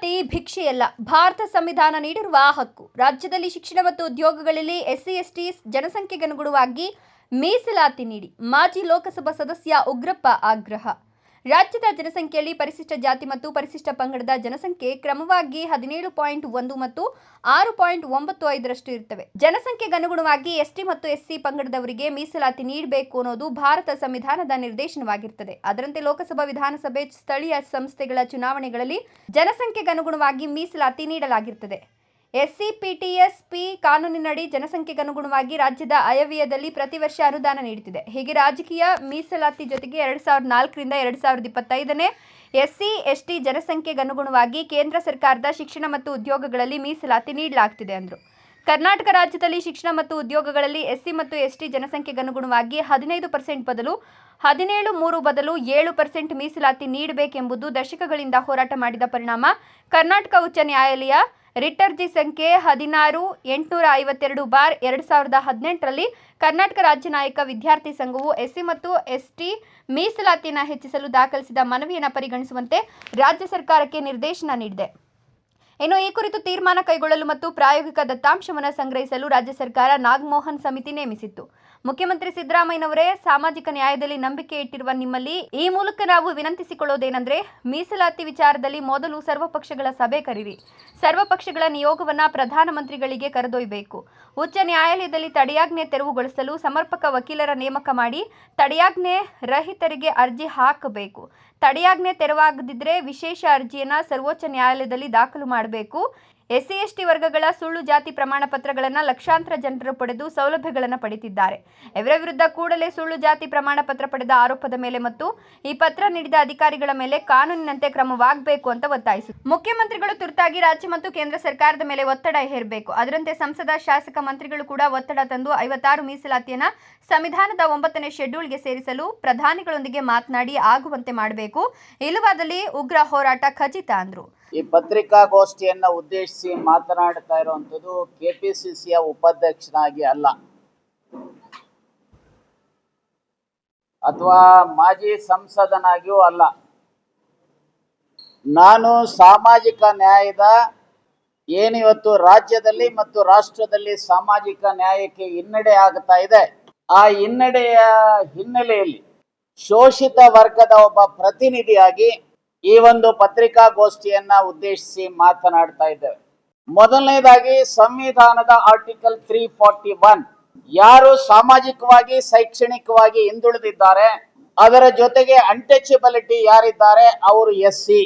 ಮೀಸಲಾತಿ ಭಿಕ್ಷೆಯಲ್ಲ, ಭಾರತ ಸಂವಿಧಾನ ನೀಡಿರುವ ಹಕ್ಕು. ರಾಜ್ಯದಲ್ಲಿ ಶಿಕ್ಷಣ ಮತ್ತು ಉದ್ಯೋಗಗಳಲ್ಲಿ ಎಸ್ಸಿ ಎಸ್ಟಿ ಜನಸಂಖ್ಯೆಗನುಗುಣವಾಗಿ ಮೀಸಲಾತಿ ನೀಡಿ. ಮಾಜಿ ಲೋಕಸಭಾ ಸದಸ್ಯ ಉಗ್ರಪ್ಪ ಆಗ್ರಹ. ರಾಜ್ಯದ ಜನಸಂಖ್ಯೆಯಲ್ಲಿ ಪರಿಶಿಷ್ಟ ಜಾತಿ ಮತ್ತು ಪರಿಶಿಷ್ಟ ಪಂಗಡದ ಜನಸಂಖ್ಯೆ ಕ್ರಮವಾಗಿ 17.1 ಮತ್ತು 6.95ರಷ್ಟು ಇರುತ್ತವೆ. ಜನಸಂಖ್ಯೆಗನುಗುಣವಾಗಿ ಎಸ್ಟಿ ಮತ್ತು ಎಸ್ಸಿ ಪಂಗಡದವರಿಗೆ ಮೀಸಲಾತಿ ನೀಡಬೇಕು ಅನ್ನೋದು ಭಾರತ ಸಂವಿಧಾನದ ನಿರ್ದೇಶನವಾಗಿರುತ್ತದೆ. ಅದರಂತೆ ಲೋಕಸಭಾ, ವಿಧಾನಸಭೆ, ಸ್ಥಳೀಯ ಸಂಸ್ಥೆಗಳ ಚುನಾವಣೆಗಳಲ್ಲಿ ಜನಸಂಖ್ಯೆಗನುಗುಣವಾಗಿ ಮೀಸಲಾತಿ ನೀಡಲಾಗಿರುತ್ತದೆ. ಎಸ್ಸಿಪಿಟಿಎಸ್ಪಿ ಕಾನೂನಿನಡಿ ಜನಸಂಖ್ಯೆಗನುಗುಣವಾಗಿ ರಾಜ್ಯದ ಆಯವ್ಯಯದಲ್ಲಿ ಪ್ರತಿ ವರ್ಷ ಅನುದಾನ ನೀಡುತ್ತಿದೆ. ಹೀಗೆ ರಾಜಕೀಯ ಮೀಸಲಾತಿ ಜೊತೆಗೆ 2004ರಿಂದ 2025ನೇ ಎಸ್ಸಿ ಎಸ್ಟಿ ಜನಸಂಖ್ಯೆಗನುಗುಣವಾಗಿ ಕೇಂದ್ರ ಸರ್ಕಾರದ ಶಿಕ್ಷಣ ಮತ್ತು ಉದ್ಯೋಗಗಳಲ್ಲಿ ಮೀಸಲಾತಿ ನೀಡಲಾಗುತ್ತಿದೆ ಎಂದರು. ಕರ್ನಾಟಕ ರಾಜ್ಯದಲ್ಲಿ ಶಿಕ್ಷಣ ಮತ್ತು ಉದ್ಯೋಗಗಳಲ್ಲಿ ಎಸ್ಸಿ ಮತ್ತು ಎಸ್ಟಿ ಜನಸಂಖ್ಯೆಗನುಗುಣವಾಗಿ 15% ಬದಲು 17.3 ಬದಲು 7% ಮೀಸಲಾತಿ ನೀಡಬೇಕೆಂಬುದು ದಶಕಗಳಿಂದ ಹೋರಾಟ ಮಾಡಿದ ಪರಿಣಾಮ ಕರ್ನಾಟಕ ಉಚ್ಚ ನ್ಯಾಯಾಲಯ ರಿಟ್ ಅರ್ಜಿ ಸಂಖ್ಯೆ 16-852/2018ರಲ್ಲಿ ಕರ್ನಾಟಕ ರಾಜ್ಯ ನಾಯಕ ವಿದ್ಯಾರ್ಥಿ ಸಂಘವು ಎಸ್ಸಿ ಮತ್ತು ಎಸ್ಟಿ ಮೀಸಲಾತಿಯನ್ನು ಹೆಚ್ಚಿಸಲು ದಾಖಲಿಸಿದ ಮನವಿಯನ್ನು ಪರಿಗಣಿಸುವಂತೆ ರಾಜ್ಯ ಸರ್ಕಾರಕ್ಕೆ ನಿರ್ದೇಶನ ನೀಡಿದೆ. ಇನ್ನು ಈ ಕುರಿತು ತೀರ್ಮಾನ ಕೈಗೊಳ್ಳಲು ಮತ್ತು ಪ್ರಾಯೋಗಿಕ ದತ್ತಾಂಶವನ್ನು ಸಂಗ್ರಹಿಸಲು ರಾಜ್ಯ ಸರ್ಕಾರ ನಾಗಮೋಹನ್ ಸಮಿತಿ ನೇಮಿಸಿತ್ತು. ಮುಖ್ಯಮಂತ್ರಿ ಸಿದ್ದರಾಮಯ್ಯನವರೇ, ಸಾಮಾಜಿಕ ನ್ಯಾಯದಲ್ಲಿ ನಂಬಿಕೆ ಇಟ್ಟಿರುವ ನಿಮ್ಮಲ್ಲಿ ಈ ಮೂಲಕ ನಾವು ವಿನಂತಿಸಿಕೊಳ್ಳೋದೇನೆಂದರೆ, ಮೀಸಲಾತಿ ವಿಚಾರದಲ್ಲಿ ಮೊದಲು ಸರ್ವಪಕ್ಷಗಳ ಸಭೆ ಕರೀರಿ. ಸರ್ವಪಕ್ಷಗಳ ನಿಯೋಗವನ್ನು ಪ್ರಧಾನಮಂತ್ರಿಗಳಿಗೆ ಕರೆದೊಯ್ಯಬೇಕು. ಉಚ್ಚ ನ್ಯಾಯಾಲಯದಲ್ಲಿ ತಡೆಯಾಜ್ಞೆ ತೆರವುಗೊಳಿಸಲು ಸಮರ್ಪಕ ವಕೀಲರ ನೇಮಕ ಮಾಡಿ ತಡೆಯಾಜ್ಞೆ ರಹಿತರಿಗೆ ಅರ್ಜಿ ಹಾಕಬೇಕು. ತಡೆಯಾಜ್ಞೆ ತೆರವಾಗದಿದ್ದರೆ ವಿಶೇಷ ಅರ್ಜಿಯನ್ನು ಸರ್ವೋಚ್ಚ ನ್ಯಾಯಾಲಯದಲ್ಲಿ ದಾಖಲು ಮಾಡಬೇಕು. ಎಸ್ಸಿ ಎಸ್ಟಿ ವರ್ಗಗಳ ಸುಳ್ಳು ಜಾತಿ ಪ್ರಮಾಣ ಪತ್ರಗಳನ್ನು ಲಕ್ಷಾಂತರ ಜನರು ಪಡೆದು ಸೌಲಭ್ಯಗಳನ್ನು ಪಡೆದಿದ್ದಾರೆ. ಇವರ ವಿರುದ್ಧ ಕೂಡಲೇ ಸುಳ್ಳು ಜಾತಿ ಪ್ರಮಾಣ ಪತ್ರ ಪಡೆದ ಆರೋಪದ ಮೇಲೆ ಮತ್ತು ಈ ಪತ್ರ ನೀಡಿದ ಅಧಿಕಾರಿಗಳ ಮೇಲೆ ಕಾನೂನಿನಂತೆ ಕ್ರಮವಾಗಬೇಕು ಅಂತ ಒತ್ತಾಯಿಸಿದರು. ಮುಖ್ಯಮಂತ್ರಿಗಳು ತುರ್ತಾಗಿ ರಾಜ್ಯ ಮತ್ತು ಕೇಂದ್ರ ಸರ್ಕಾರದ ಮೇಲೆ ಒತ್ತಡ ಹೇರಬೇಕು. ಅದರಂತೆ ಸಂಸದ, ಶಾಸಕ, ಮಂತ್ರಿಗಳು ಕೂಡ ಒತ್ತಡ ತಂದು 56 ಮೀಸಲಾತಿಯನ್ನು ಸಂವಿಧಾನದ 9ನೇ ಶೆಡ್ಯೂಲ್ಗೆ ಸೇರಿಸಲು ಪ್ರಧಾನಿಗಳೊಂದಿಗೆ ಮಾತನಾಡಿ ಆಗುವಂತೆ ಮಾಡಬೇಕು. ಇಲ್ಲವಾದಲ್ಲಿ ಉಗ್ರ ಹೋರಾಟ ಖಚಿತ ಅಂದರು. ಈ ಪತ್ರಿಕಾಗೋಷ್ಠಿಯನ್ನ ಉದ್ದೇಶಿಸಿ ಮಾತನಾಡ್ತಾ ಇರುವಂತದ್ದು ಕೆಪಿಸಿಸಿಯ ಉಪಾಧ್ಯಕ್ಷನಾಗಿ ಅಲ್ಲ, ಅಥವಾ ಮಾಜಿ ಸಂಸದನಾಗಿಯೂ ಅಲ್ಲ. ನಾನು ಸಾಮಾಜಿಕ ನ್ಯಾಯದ ಏನಿವತ್ತು ರಾಜ್ಯದಲ್ಲಿ ಮತ್ತು ರಾಷ್ಟ್ರದಲ್ಲಿ ಸಾಮಾಜಿಕ ನ್ಯಾಯಕ್ಕೆ ಹಿನ್ನಡೆ ಆಗ್ತಾ ಇದೆ, ಆ ಹಿನ್ನಡೆಯ ಹಿನ್ನೆಲೆಯಲ್ಲಿ ಶೋಷಿತ ವರ್ಗದ ಒಬ್ಬ ಪ್ರತಿನಿಧಿಯಾಗಿ ಈ ಒಂದು ಪತ್ರಿಕಾಗೋಷ್ಠಿಯನ್ನ ಉದ್ದೇಶಿಸಿ ಮಾತನಾಡ್ತಾ ಇದ್ದೇವೆ. ಮೊದಲನೇದಾಗಿ ಸಂವಿಧಾನದ ಆರ್ಟಿಕಲ್ 341 ಯಾರು ಸಾಮಾಜಿಕವಾಗಿ, ಶೈಕ್ಷಣಿಕವಾಗಿ ಹಿಂದುಳಿದಿದ್ದಾರೆ, ಅದರ ಜೊತೆಗೆ ಅನ್ಟಚಬಿಲಿಟಿ ಯಾರಿದ್ದಾರೆ ಅವರು ಎಸ್ಸಿ.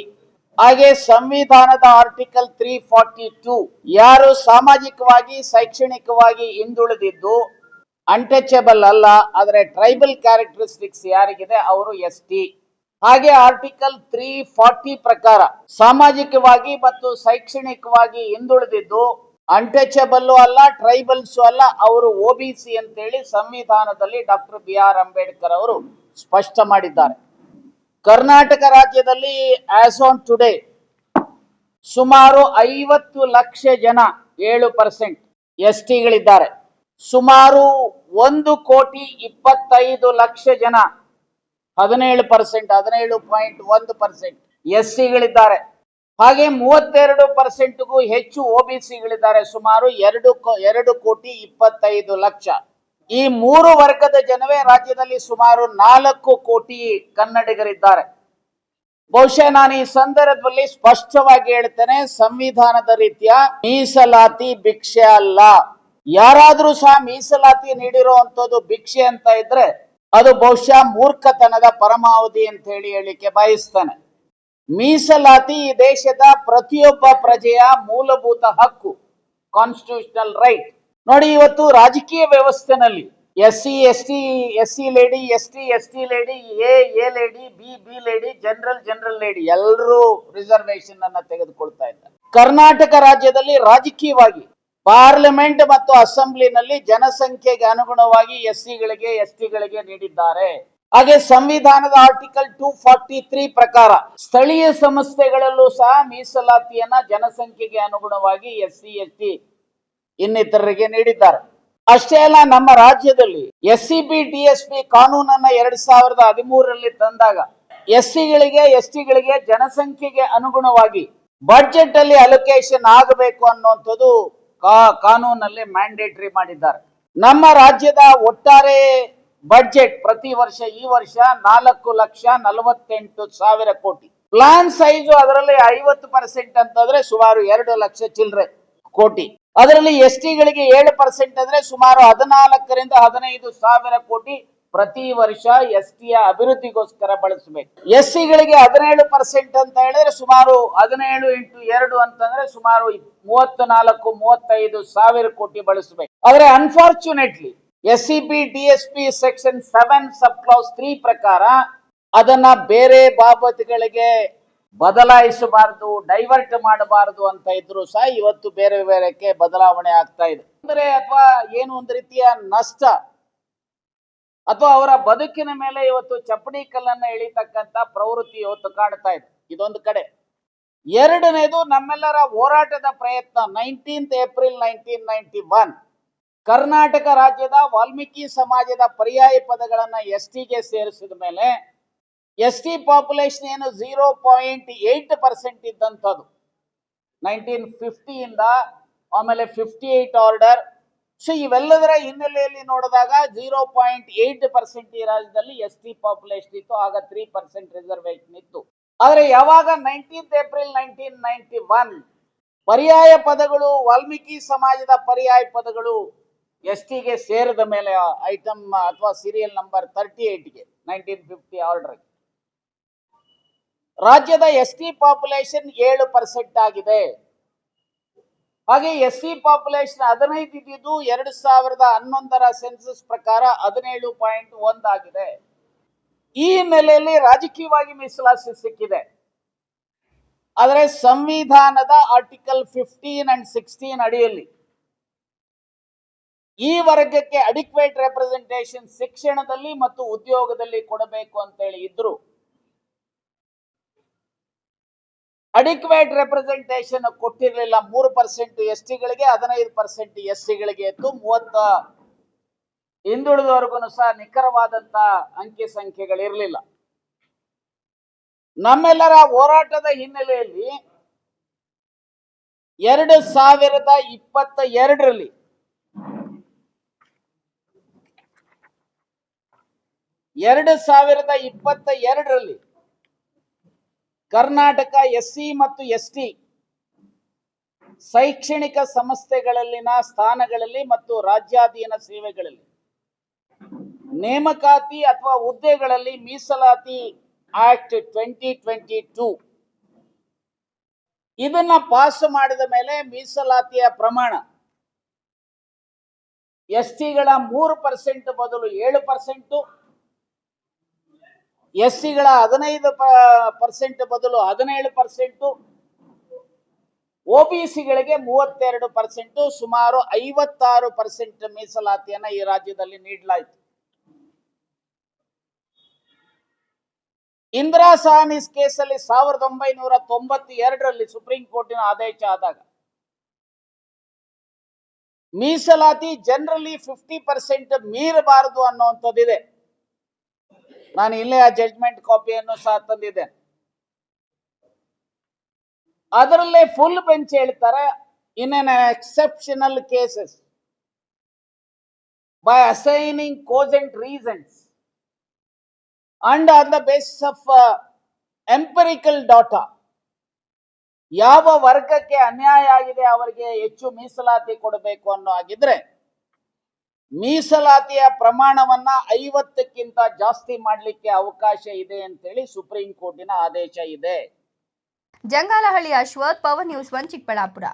ಹಾಗೆ ಸಂವಿಧಾನದ ಆರ್ಟಿಕಲ್ 342 ಯಾರು ಸಾಮಾಜಿಕವಾಗಿ, ಶೈಕ್ಷಣಿಕವಾಗಿ ಹಿಂದುಳಿದಿದ್ದು ಅನ್ಟಚಬಲ್ ಅಲ್ಲ, ಆದರೆ ಟ್ರೈಬಲ್ ಕ್ಯಾರೆಕ್ಟರಿಸ್ಟಿಕ್ಸ್ ಯಾರಿಗಿದೆ ಅವರು ಎಸ್ಟಿ. ಹಾಗೆ ಆರ್ಟಿಕಲ್ 340 ಪ್ರಕಾರ ಸಾಮಾಜಿಕವಾಗಿ ಮತ್ತು ಶೈಕ್ಷಣಿಕವಾಗಿ ಹಿಂದುಳಿದಿದ್ದು ಅನ್ಟಚಬಲ್ ಅಲ್ಲ, ಟ್ರೈಬಲ್ಸ್ ಅಲ್ಲ, ಅವರು ಒಬಿಸಿ ಅಂತೇಳಿ ಸಂವಿಧಾನದಲ್ಲಿ ಡಾಕ್ಟರ್ BR ಅಂಬೇಡ್ಕರ್ ಅವರು ಸ್ಪಷ್ಟ ಮಾಡಿದ್ದಾರೆ. ಕರ್ನಾಟಕ ರಾಜ್ಯದಲ್ಲಿ ಆಸ್ ಆನ್ ಟುಡೇ ಸುಮಾರು 50 ಲಕ್ಷ ಜನ 7% ಎಸ್ಟಿಗಳಿದ್ದಾರೆ. ಸುಮಾರು 1,25,00,000 ಜನ 17.1% ಎಸ್ಸಿಗಳಿದ್ದಾರೆ. ಹಾಗೆ 32%ಗೂ ಹೆಚ್ಚು ಒಬಿಸಿಗಳಿದ್ದಾರೆ, ಸುಮಾರು 2,25,00,000. ಈ 3 ವರ್ಗದ ಜನವೇ ರಾಜ್ಯದಲ್ಲಿ ಸುಮಾರು 4 ಕೋಟಿ ಕನ್ನಡಿಗರಿದ್ದಾರೆ. ಬಹುಶಃ ನಾನು ಈ ಸಂದರ್ಭದಲ್ಲಿ ಸ್ಪಷ್ಟವಾಗಿ ಹೇಳ್ತೇನೆ, ಸಂವಿಧಾನದ ರೀತಿಯ ಮೀಸಲಾತಿ ಭಿಕ್ಷೆ ಅಲ್ಲ. ಯಾರಾದ್ರೂ ಸಹ ಮೀಸಲಾತಿ ನೀಡಿರುವಂತದ್ದು ಭಿಕ್ಷೆ ಅಂತ ಇದ್ರೆ ಅದು ಬಹುಶಃ ಮೂರ್ಖತನದ ಪರಮಾವಧಿ ಅಂತ ಹೇಳಿಕ್ಕೆ ಬಯಸ್ತಾನೆ. ಮೀಸಲಾತಿ ಈ ದೇಶದ ಪ್ರತಿಯೊಬ್ಬ ಪ್ರಜೆಯ ಮೂಲಭೂತ ಹಕ್ಕು, ಕಾನ್ಸ್ಟಿಟ್ಯೂಷನಲ್ ರೈಟ್. ನೋಡಿ, ಇವತ್ತು ರಾಜಕೀಯ ವ್ಯವಸ್ಥೆನಲ್ಲಿ SC lady, ST lady, A lady, B lady, general lady ಎಲ್ಲರೂ ರಿಸರ್ವೇಶನ್ ಅನ್ನ ತೆಗೆದುಕೊಳ್ತಾ ಇದ್ದಾರೆ. ಕರ್ನಾಟಕ ರಾಜ್ಯದಲ್ಲಿ ರಾಜಕೀಯವಾಗಿ ಪಾರ್ಲಿಮೆಂಟ್ ಮತ್ತು ಅಸೆಂಬ್ಲಿನಲ್ಲಿ ಜನಸಂಖ್ಯೆಗೆ ಅನುಗುಣವಾಗಿ ಎಸ್ಸಿಗಳಿಗೆ, ಎಸ್ಟಿಗಳಿಗೆ ನೀಡಿದ್ದಾರೆ. ಹಾಗೆ ಸಂವಿಧಾನದ ಆರ್ಟಿಕಲ್ 243 ಪ್ರಕಾರ ಸ್ಥಳೀಯ ಸಂಸ್ಥೆಗಳಲ್ಲೂ ಸಹ ಮೀಸಲಾತಿಯನ್ನ ಜನಸಂಖ್ಯೆಗೆ ಅನುಗುಣವಾಗಿ ಎಸ್ಸಿ, ಎಸ್ಟಿ ಇನ್ನಿತರರಿಗೆ ನೀಡಿದ್ದಾರೆ. ಅಷ್ಟೇ ಅಲ್ಲ, ನಮ್ಮ ರಾಜ್ಯದಲ್ಲಿ ಎಸ್ಸಿಪಿ-ಟಿಎಸ್ಪಿ ಕಾನೂನನ್ನ 2013ರಲ್ಲಿ ತಂದಾಗ ಎಸ್ಸಿಗಳಿಗೆ, ಎಸ್ಟಿಗಳಿಗೆ ಜನಸಂಖ್ಯೆಗೆ ಅನುಗುಣವಾಗಿ ಬಡ್ಜೆಟ್ ಅಲ್ಲಿ ಅಲೋಕೇಶನ್ ಆಗಬೇಕು ಅನ್ನುವಂಥದ್ದು ಕಾನೂನಲ್ಲಿ ಮ್ಯಾಂಡೇಟರಿ ಮಾಡಿದ್ದಾರೆ. ನಮ್ಮ ರಾಜ್ಯದ ಒಟ್ಟಾರೆ ಬಡ್ಜೆಟ್ ಪ್ರತಿ ವರ್ಷ ಈ ವರ್ಷ 4,48,000 ಕೋಟಿ. ಪ್ಲಾನ್ ಸೈಜು ಅದರಲ್ಲಿ 50% ಅಂತಂದ್ರೆ ಸುಮಾರು 2 ಲಕ್ಷ ಚಿಲ್ಲರೆ ಕೋಟಿ. ಅದರಲ್ಲಿ ಎಸ್ಟಿಗಳಿಗೆ 7% ಅಂದ್ರೆ ಸುಮಾರು 14 ರಿಂದ 15 ಸಾವಿರ ಕೋಟಿ ಪ್ರತಿ ವರ್ಷ ಎಸ್ಟಿಯ ಅಭಿವೃದ್ಧಿಗೋಸ್ಕರ ಬಳಸಬೇಕು. ಎಸ್ಸಿಗಳಿಗೆ 17% ಅಂತ ಹೇಳಿದ್ರೆ ಸುಮಾರು 17 × 2 ಅಂತಂದ್ರೆ ಸುಮಾರು 34-35 ಸಾವಿರ ಕೋಟಿ ಬಳಸಬೇಕು. ಆದ್ರೆ ಅನ್ಫಾರ್ಚುನೇಟ್ಲಿ ಎಸ್ಸಿಪಿ ಡಿಎಸ್ಪಿ ಸೆಕ್ಷನ್ 7 ಸಬ್ ಕ್ಲಾಸ್ 3 ಪ್ರಕಾರ ಅದನ್ನ ಬೇರೆ ಬಾಬತ್ಗಳಿಗೆ ಬದಲಾಯಿಸಬಾರದು, ಡೈವರ್ಟ್ ಮಾಡಬಾರದು ಅಂತ ಇದ್ರು ಸಹ ಇವತ್ತು ಬೇರೆ ಬೇರೆಕ್ಕೆ ಬದಲಾವಣೆ ಆಗ್ತಾ ಇದೆ. ಅಂದ್ರೆ ಅಥವಾ ಏನು ಒಂದು ರೀತಿಯ ನಷ್ಟ ಅಥವಾ ಅವರ ಬದುಕಿನ ಮೇಲೆ ಇವತ್ತು ಚಪ್ಪಡಿ ಕಲ್ಲನ್ನ ಎಳಿತಕ್ಕಂತ ಪ್ರವೃತ್ತಿ ಇವತ್ತು ಕಾಣ್ತಾ ಇದೆ. ಇದೊಂದು ಕಡೆ. ಎರಡನೇದು ನಮ್ಮೆಲ್ಲರ ಹೋರಾಟದ ಪ್ರಯತ್ನ 19th April 1991 ಕರ್ನಾಟಕ ರಾಜ್ಯದ ವಾಲ್ಮೀಕಿ ಸಮಾಜದ ಪರ್ಯಾಯ ಪದಗಳನ್ನ ಎಸ್ಟಿಗೆ ಸೇರಿಸಿದ ಮೇಲೆ ಎಸ್ಟಿ ಪಾಪ್ಯುಲೇಷನ್ ಏನು 0.8% ಇದ್ದಂಥದ್ದು 1950 ಇಂದ ಆಮೇಲೆ 58 ಆರ್ಡರ್. ಸೊ ಇವೆಲ್ಲದರ ಹಿನ್ನೆಲೆಯಲ್ಲಿ ನೋಡಿದಾಗ 0.8% ಈ ರಾಜ್ಯದಲ್ಲಿ ಎಸ್ಟಿ ಪಾಪ್ಯುಲೇಷನ್ ಇತ್ತು. ಆಗ 3% ರಿಸರ್ವೇಶನ್ ಇತ್ತು. ಆದ್ರೆ ಯಾವಾಗ 19th April 1991 ಪರ್ಯಾಯ ಪದಗಳು ವಾಲ್ಮೀಕಿ ಸಮಾಜದ ಪರ್ಯಾಯ ಪದಗಳು ಎಸ್ಟಿಗೆ ಸೇರಿದ ಮೇಲೆ ಐಟಮ್ ಅಥವಾ ಸೀರಿಯಲ್ ನಂಬರ್ 38ಗೆ 1950 ಆರ್ಡರ್ ರಾಜ್ಯದ ಎಸ್ಟಿ ಪಾಪ್ಯುಲೇಷನ್ 7% ಆಗಿದೆ. ಹಾಗೆ ಎಸ್ಸಿ ಪಾಪ್ಯುಲೇಷನ್ 15 ಇದ್ದಿದ್ದು 2011 ಸೆನ್ಸಸ್ ಪ್ರಕಾರ 17.1 ಆಗಿದೆ. ಈ ಹಿನ್ನೆಲೆಯಲ್ಲಿ ರಾಜಕೀಯವಾಗಿ ಮೀಸಲಾತಿ ಸಿಕ್ಕಿದೆ. ಆದರೆ ಸಂವಿಧಾನದ ಆರ್ಟಿಕಲ್ 15 and 16 ಅಡಿಯಲ್ಲಿ ಈ ವರ್ಗಕ್ಕೆ ಅಡಿಕ್ವೇಟ್ ರೆಪ್ರೆಸೆಂಟೇಷನ್ ಶಿಕ್ಷಣದಲ್ಲಿ ಮತ್ತು ಉದ್ಯೋಗದಲ್ಲಿ ಕೊಡಬೇಕು ಅಂತ ಹೇಳಿ ಇದ್ರು. Adequate representation ಕೊಟ್ಟಿರಲಿಲ್ಲ. 3% ಎಸ್ಟಿಗಳಿಗೆ, 15% ಎಸ್ಸಿಗಳಿಗೆ ಇತ್ತು. 30 ಹಿಂದುಳಿದವರೆಗೂ ಸಹ ನಿಖರವಾದಂತ ಅಂಕಿ ಸಂಖ್ಯೆಗಳಿರಲಿಲ್ಲ. ನಮ್ಮೆಲ್ಲರ ಹೋರಾಟದ ಹಿನ್ನೆಲೆಯಲ್ಲಿ 2022ರಲ್ಲಿ ಕರ್ನಾಟಕ ಎಸ್ಸಿ ಮತ್ತು ಎಸ್ಟಿ ಶೈಕ್ಷಣಿಕ ಸಂಸ್ಥೆಗಳಲ್ಲಿನ ಸ್ಥಾನಗಳಲ್ಲಿ ಮತ್ತು ರಾಜ್ಯಾಧೀನ ಸೇವೆಗಳಲ್ಲಿ ನೇಮಕಾತಿ ಅಥವಾ ಹುದ್ದೆಗಳಲ್ಲಿ ಮೀಸಲಾತಿ ಆಕ್ಟ್ 2022 ಇದನ್ನ ಪಾಸ್ ಮಾಡಿದ ಮೇಲೆ ಮೀಸಲಾತಿಯ ಪ್ರಮಾಣ ಎಸ್ಟಿಗಳ 3% ಬದಲು 7%, ಎಸ್ಸಿಗಳ 15% ಬದಲು 17%, ಒಬಿಸಿಗಳಿಗೆ 32%, ಸುಮಾರು 56% ಮೀಸಲಾತಿಯನ್ನ ಈ ರಾಜ್ಯದಲ್ಲಿ ನೀಡಲಾಯಿತು. ಇಂದಿರಾ ಸಹಾನಿಸ್ ಕೇಸಲ್ಲಿ 1992ರಲ್ಲಿ ಸುಪ್ರೀಂ ಕೋರ್ಟಿನ ಆದೇಶ ಆದಾಗ ಮೀಸಲಾತಿ ಜನರಲಿ 50% ಮೀರಬಾರದು ಅನ್ನುವಂಥದ್ದಿದೆ. ನಾನು ಇಲ್ಲೇ ಆ ಜಡ್ಜ್ಮೆಂಟ್ ಕಾಪಿಯನ್ನು ಸಹ ತಂದಿದ್ದೇನೆ. ಅದರಲ್ಲೇ ಫುಲ್ ಬೆಂಚ್ ಹೇಳ್ತಾರೆ, in an exceptional cases by assigning cogent reasons and on the basis of empirical data, ಯಾವ ವರ್ಗಕ್ಕೆ ಅನ್ಯಾಯ ಆಗಿದೆ ಅವರಿಗೆ ಹೆಚ್ಚು ಮೀಸಲಾತಿ ಕೊಡಬೇಕು ಅನ್ನೋ ಆಗಿದ್ರೆ ಮೀಸಲಾತಿಯ ಪ್ರಮಾಣವನ್ನ 50ಕ್ಕಿಂತ ಜಾಸ್ತಿ ಮಾಡಲಿಕ್ಕೆ ಅವಕಾಶ ಇದೆ ಅಂತೇಳಿ ಸುಪ್ರೀಂ ಕೋರ್ಟಿನ ಆದೇಶ ಇದೆ. Jangalahalli Ashwath, power news 1 Chikkaballapur.